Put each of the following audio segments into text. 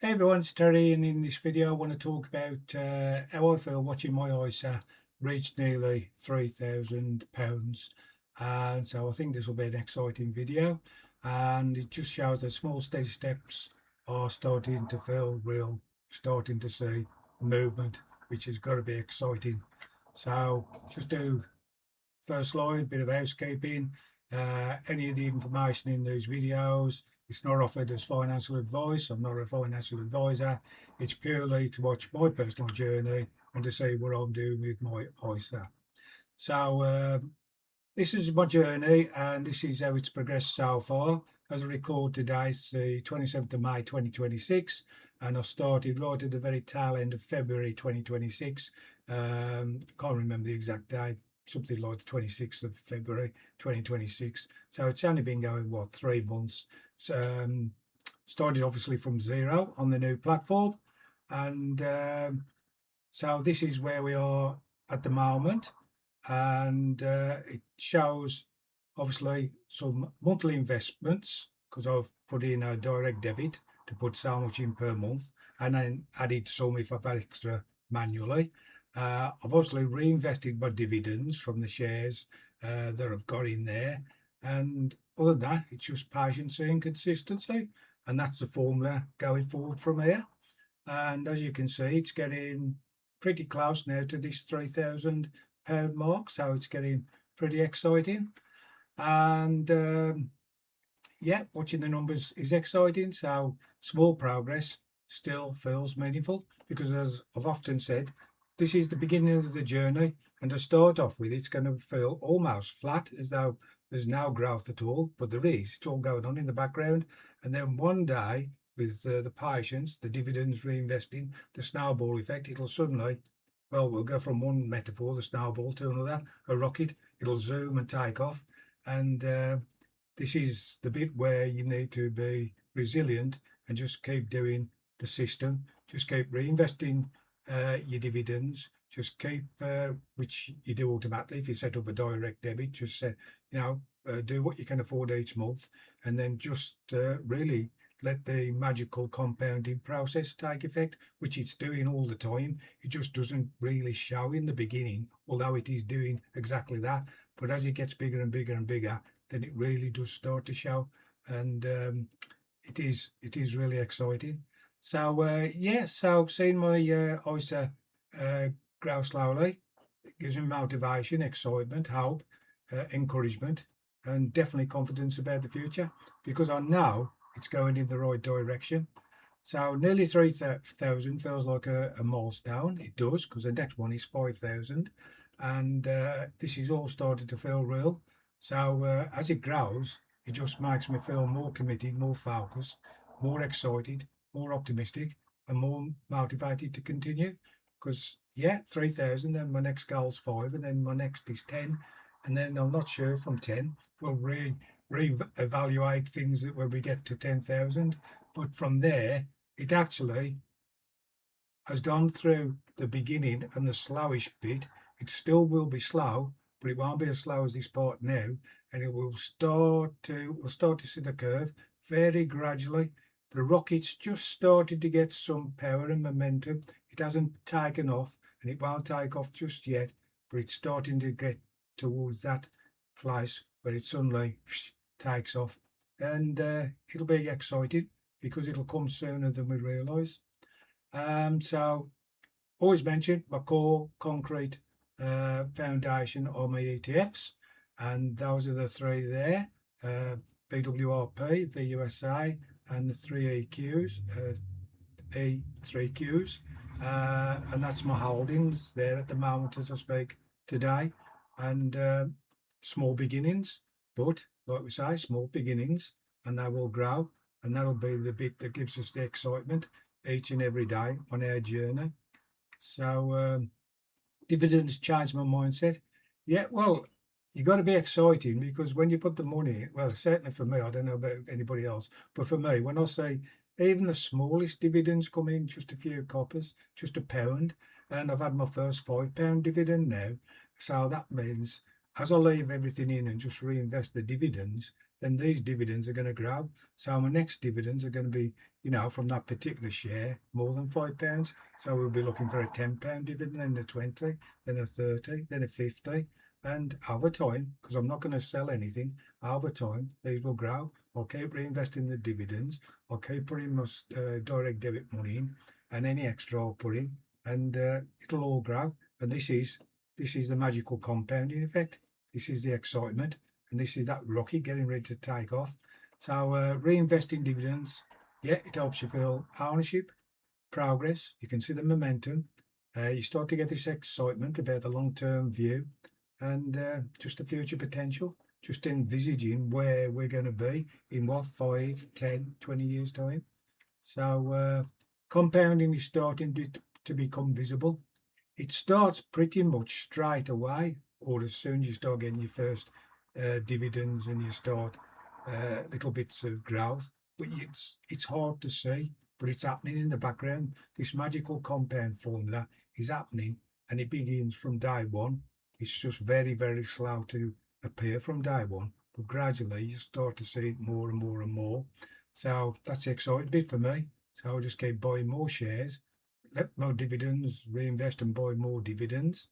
Hey everyone, it's Terry, and in this video I want to talk about how I feel watching my ISA reach nearly £3,000, and so I think this will be an exciting video, and it just shows that small steady steps are starting to feel real, starting to see movement, which has got to be exciting. So just do first slide, bit of housekeeping. Any of the information in these videos, it's not offered as financial advice. I'm not a financial advisor. It's purely to watch my personal journey and to see what I'm doing with my ISA. So this is my journey, and this is how it's progressed so far. As I record today, it's the 27th of May 2026, and I started right at the very tail end of February 2026. Can't remember the exact date, something like the 26th of February 2026. So it's only been going, what, 3 months. So, started obviously from zero on the new platform, and so this is where we are at the moment. And it shows obviously some monthly investments, because I've put in a direct debit to put so much in per month, and then added some if I've had extra manually. I've obviously reinvested my dividends from the shares that I've got in there, and other than that, it's just patience and consistency, and that's the formula going forward from here. And as you can see, it's getting pretty close now to this £3,000 mark, so it's getting pretty exciting. And yeah, watching the numbers is exciting. So small progress still feels meaningful, because as I've often said, this is the beginning of the journey, and to start off with, it's going to feel almost flat, as though there's no growth at all, but there is. It's all going on in the background, and then one day, with the patience, the dividends, reinvesting, the snowball effect, it'll suddenly, well, we'll go from one metaphor, the snowball, to another, a rocket. It'll zoom and take off, and this is the bit where you need to be resilient and just keep doing the system, just keep reinvesting your dividends, just keep, which you do automatically if you set up a direct debit, just say, do what you can afford each month, and then just really let the magical compounding process take effect, which it's doing all the time. It just doesn't really show in the beginning, although it is doing exactly that. But as it gets bigger and bigger and bigger, then it really does start to show, and it is really exciting. So yeah, so seeing my ISA grow slowly, it gives me motivation, excitement, hope, encouragement, and definitely confidence about the future, because I know it's going in the right direction. So nearly 3,000 feels like a milestone. It does, because the next one is 5,000, and this is all starting to feel real. So as it grows, it just makes me feel more committed, more focused, more excited, more optimistic, and more motivated to continue. Because yeah, 3,000, then my next goal's 5, and then my next is 10, and then I'm not sure from 10 we'll re-evaluate things when we get to 10,000. But from there, it actually has gone through the beginning and the slowish bit. It still will be slow, but it won't be as slow as this part now, and it will start to see the curve very gradually. The rocket's just started to get some power and momentum. It hasn't taken off, and it won't take off just yet, but it's starting to get towards that place where it suddenly takes off, and it'll be exciting because it'll come sooner than we realise. So always mention my core concrete foundation are my ETFs, and those are the three there: VWRP, VUSA, and the three EQs, E3Qs, and that's my holdings there at the moment as I speak today. And small beginnings, but like we say, small beginnings, and they will grow, and that'll be the bit that gives us the excitement each and every day on our journey. So dividends changed my mindset. Yeah, well, you got to be exciting, because when you put the money in, well, certainly for me, I don't know about anybody else, but for me, when I say even the smallest dividends come in, just a few coppers, just £1, and I've had my first £5 dividend now. So that means as I leave everything in and just reinvest the dividends, then these dividends are going to grow. So my next dividends are going to be, from that particular share, more than £5. So we'll be looking for a £10 dividend, then a 20, then a 30, then a 50. And over time, because I'm not going to sell anything, over time, these will grow. I'll keep reinvesting the dividends. I'll keep putting my direct debit money in, and any extra I'll put in, and it'll all grow. And this is the magical compounding effect. This is the excitement, and this is that rocket getting ready to take off. So reinvesting dividends, yeah, it helps you feel ownership, progress. You can see the momentum. You start to get this excitement about the long-term view and just the future potential, just envisaging where we're going to be in 5, 10, 20 years time. So compounding is starting to become visible. It starts pretty much straight away, or as soon as you start getting your first dividends and you start little bits of growth. But it's hard to see, but it's happening in the background. This magical compound formula is happening, and it begins from day one. It's just very, very slow to appear from day one, but gradually you start to see it more and more and more. So that's the exciting bit for me. So I'll just keep buying more shares, let more dividends, reinvest and buy more dividends.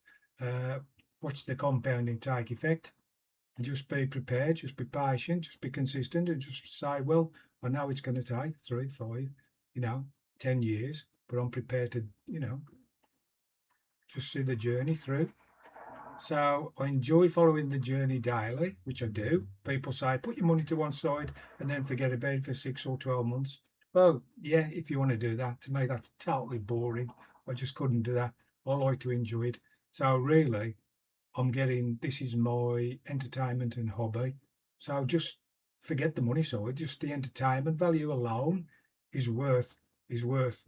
Watch the compounding take effect, and just be prepared, just be patient, just be consistent, and just say, well, I know it's going to take 3, 5, 10 years, but I'm prepared to, just see the journey through. So I enjoy following the journey daily, which I do. People say, put your money to one side and then forget about it for 6 or 12 months. Well, yeah, if you want to do that. To me, that's totally boring. I just couldn't do that. I like to enjoy it. So really, this is my entertainment and hobby. So just forget the money side. Just the entertainment value alone is worth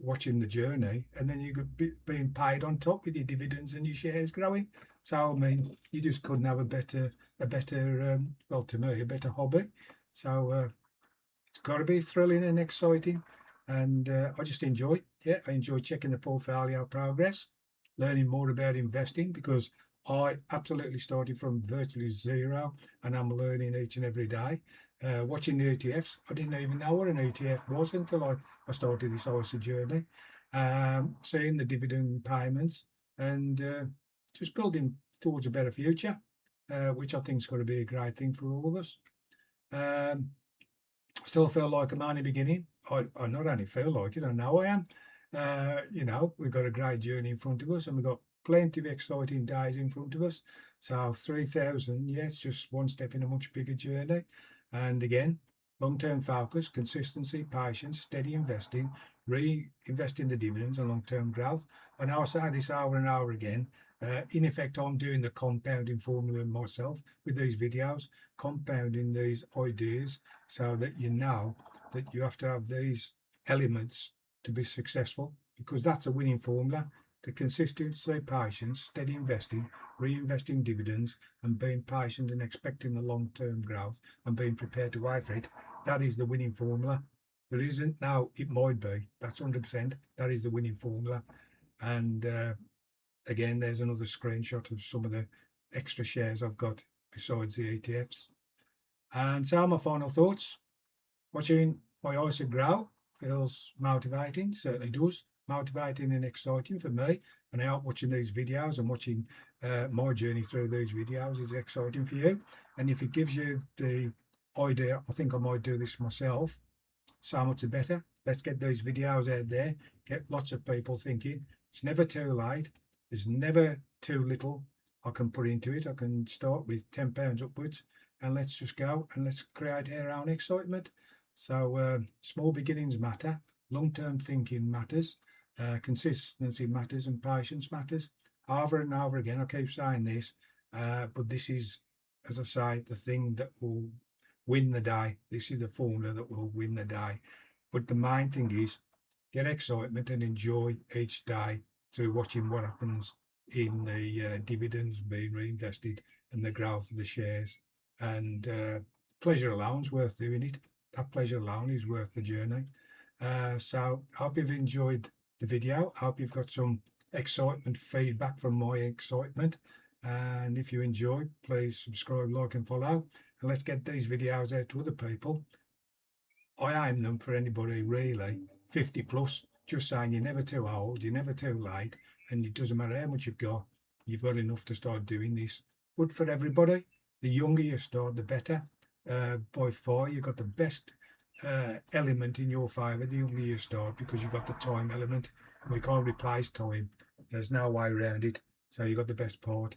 watching the journey, and then you could be being paid on top with your dividends and your shares growing. So I mean, you just couldn't have a better well, to me, a better hobby. So it's got to be thrilling and exciting, and I just enjoy. Yeah, I enjoy checking the portfolio progress, learning more about investing, because I absolutely started from virtually zero, and I'm learning each and every day. Watching the ETFs, I didn't even know what an ETF was until I started this ISA journey. Seeing the dividend payments, and just building towards a better future, which I think is going to be a great thing for all of us. Still feel like I'm only beginning. I not only feel like it, I know I am. We've got a great journey in front of us, and we've got plenty of exciting days in front of us. So 3,000, yes, just one step in a much bigger journey. And again, long-term focus, consistency, patience, steady investing, reinvesting the dividends and long-term growth. And I'll say this over and over again. In effect, I'm doing the compounding formula myself with these videos, compounding these ideas, so that you know that you have to have these elements to be successful, because that's a winning formula. The consistency, patience, steady investing, reinvesting dividends, and being patient and expecting the long-term growth and being prepared to wait for it, that is the winning formula. There isn't now, it might be, that's 100%, that is the winning formula. And again, there's another screenshot of some of the extra shares I've got besides the ETFs. And so my final thoughts. Watching my ISA grow feels motivating, certainly does. Motivating and exciting for me. And I hope watching these videos and watching my journey through these videos is exciting for you. And if it gives you the idea, I think I might do this myself, so much the better. Let's get these videos out there, get lots of people thinking. It's never too late. There's never too little I can put into it. I can start with £10 upwards, and let's just go and let's create our own excitement. So small beginnings matter, long-term thinking matters, consistency matters, and patience matters. Over and over again, I keep saying this, but this is, as I say, the thing that will win the day. This is the formula that will win the day. But the main thing is get excitement and enjoy each day through watching what happens in the dividends being reinvested and the growth of the shares. And pleasure alone is worth doing it. That pleasure alone is worth the journey. So I hope you've enjoyed the video. I hope you've got some excitement feedback from my excitement. And if you enjoyed, please subscribe, like and follow. and let's get these videos out to other people. I aim them for anybody really 50 plus, just saying you're never too old, you're never too late, and it doesn't matter how much you've got enough to start doing this. Good for everybody. The younger you start, the better. By far, you've got the best element in your favour the younger you start, because you've got the time element, and we can't replace time. There's no way around it. So you've got the best part,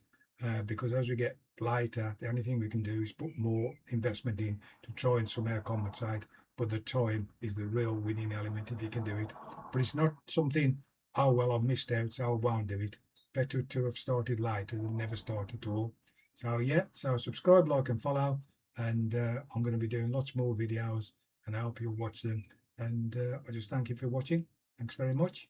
because as we get later, the only thing we can do is put more investment in to try and somehow compensate. But the time is the real winning element if you can do it. But it's not something, oh well, I've missed out, so I won't do it. Better to have started later than never start at all. So yeah, so subscribe, like and follow, and I'm going to be doing lots more videos, and I hope you'll watch them. And I just thank you for watching. Thanks very much.